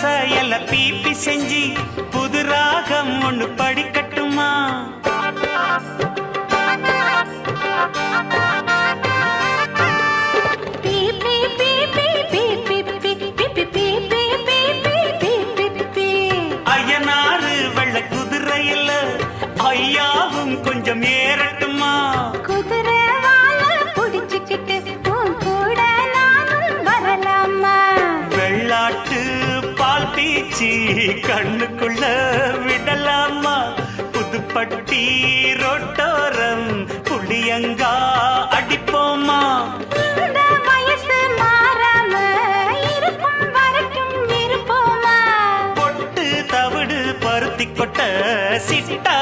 எல பீப்பி செஞ்சு புது ராகம் ஒண்ணு படிக்கட்டுமா? ஐயனாறு வெள்ள குதிரையில ஐயாவும் கொஞ்சம் ஏறட்டுமா? குதிரை வாழ புடிச்சுக்கிட்டு கூட நானும் வரலாமா? வெள்ளாட்டு பால் பீச்சி கண்ணுக்குள்ள விடலாமா? புதுப்பட்டி ரோட்டோரம் புளியங்கா அடிப்போமா? இந்த வயசு மாறாம இருக்கும் வரைக்கும் இருப்போமா? பொட்டு தவிடு பருத்தி கொட்ட சிட்டா